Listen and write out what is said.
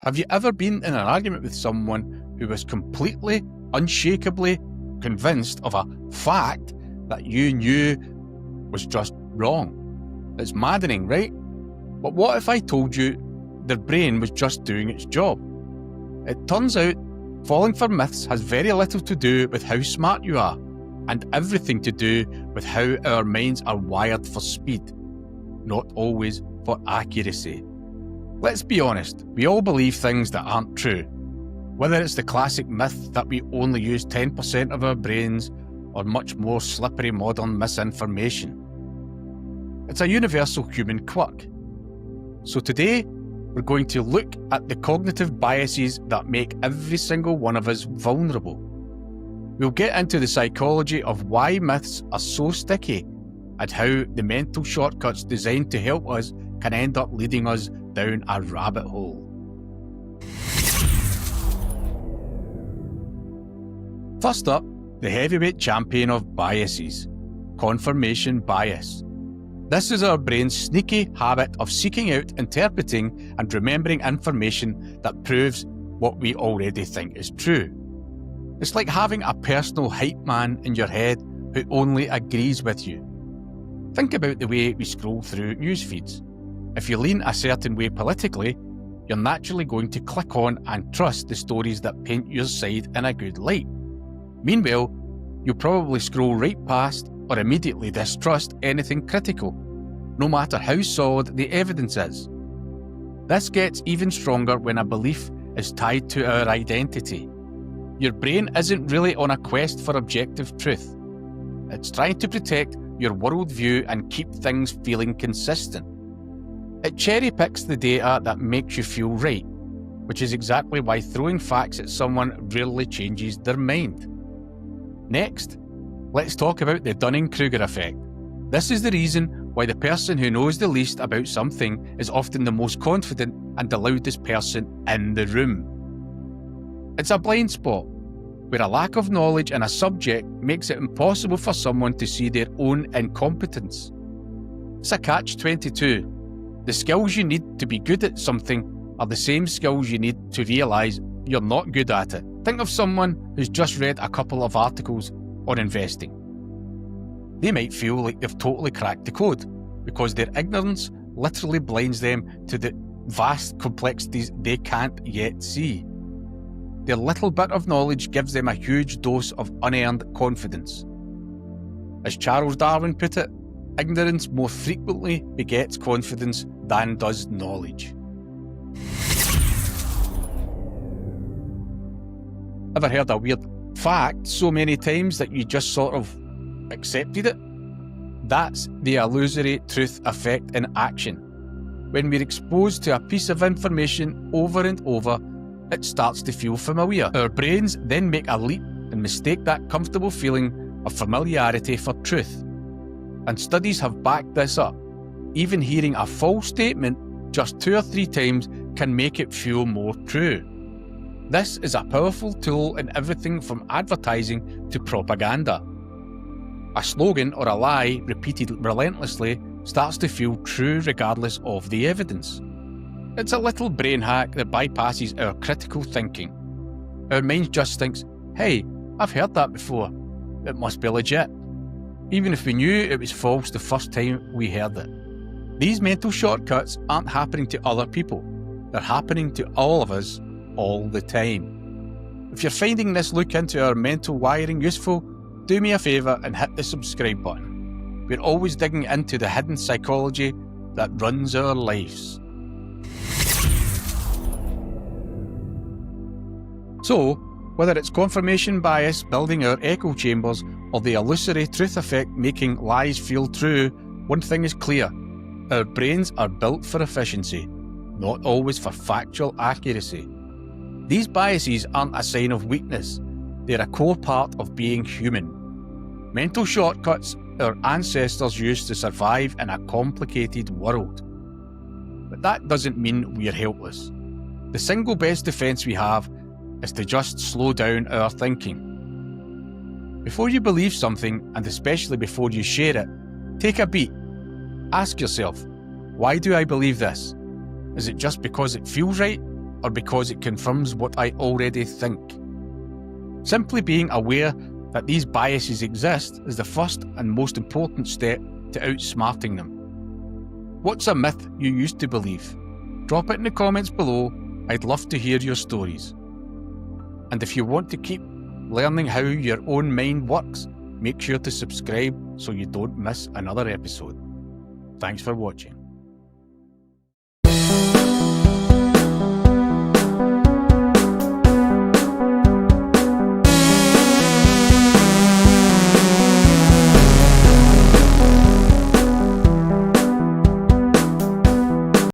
Have you ever been in an argument with someone who was completely, unshakably convinced of a fact that you knew was just wrong? It's maddening, right? But what if I told you their brain was just doing its job? It turns out falling for myths has very little to do with how smart you are, and everything to do with how our minds are wired for speed, not always for accuracy. Let's be honest, we all believe things that aren't true. Whether it's the classic myth that we only use 10% of our brains, or much more slippery modern misinformation. It's a universal human quirk. So today, we're going to look at the cognitive biases that make every single one of us vulnerable. We'll get into the psychology of why myths are so sticky and how the mental shortcuts designed to help us can end up leading us down a rabbit hole. First up, the heavyweight champion of biases, confirmation bias. This is our brain's sneaky habit of seeking out, interpreting, and remembering information that proves what we already think is true. It's like having a personal hype man in your head who only agrees with you. Think about the way we scroll through news feeds. If you lean a certain way politically, you're naturally going to click on and trust the stories that paint your side in a good light. Meanwhile, you'll probably scroll right past or immediately distrust anything critical, no matter how solid the evidence is. This gets even stronger when a belief is tied to our identity. Your brain isn't really on a quest for objective truth. It's trying to protect your worldview and keep things feeling consistent. It cherry-picks the data that makes you feel right, which is exactly why throwing facts at someone rarely changes their mind. Next, let's talk about the Dunning-Kruger effect. This is the reason why the person who knows the least about something is often the most confident and the loudest person in the room. It's a blind spot, where a lack of knowledge in a subject makes it impossible for someone to see their own incompetence. It's a catch-22. The skills you need to be good at something are the same skills you need to realise you're not good at it. Think of someone who's just read a couple of articles on investing. They might feel like they've totally cracked the code because their ignorance literally blinds them to the vast complexities they can't yet see. Their little bit of knowledge gives them a huge dose of unearned confidence. As Charles Darwin put it, ignorance more frequently begets confidence than does knowledge. Ever heard a weird fact so many times that you just sort of accepted it? That's the illusory truth effect in action. When we're exposed to a piece of information over and over, it starts to feel familiar. Our brains then make a leap and mistake that comfortable feeling of familiarity for truth. And studies have backed this up. Even hearing a false statement just 2 or 3 times can make it feel more true. This is a powerful tool in everything from advertising to propaganda. A slogan or a lie repeated relentlessly starts to feel true regardless of the evidence. It's a little brain hack that bypasses our critical thinking. Our mind just thinks, hey, I've heard that before. It must be legit. Even if we knew it was false the first time we heard it. These mental shortcuts aren't happening to other people. They're happening to all of us all the time. If you're finding this look into our mental wiring useful, do me a favour and hit the subscribe button. We're always digging into the hidden psychology that runs our lives. So, whether it's confirmation bias building our echo chambers or the illusory truth effect making lies feel true, one thing is clear. Our brains are built for efficiency, not always for factual accuracy. These biases aren't a sign of weakness. They're a core part of being human. Mental shortcuts our ancestors used to survive in a complicated world. But that doesn't mean we're helpless. The single best defense we have is to just slow down our thinking. Before you believe something, and especially before you share it, take a beat. Ask yourself, why do I believe this? Is it just because it feels right? or because it confirms what I already think. Simply being aware that these biases exist is the first and most important step to outsmarting them. What's a myth you used to believe? Drop it in the comments below. I'd love to hear your stories. And if you want to keep learning how your own mind works, make sure to subscribe so you don't miss another episode. Thanks for watching.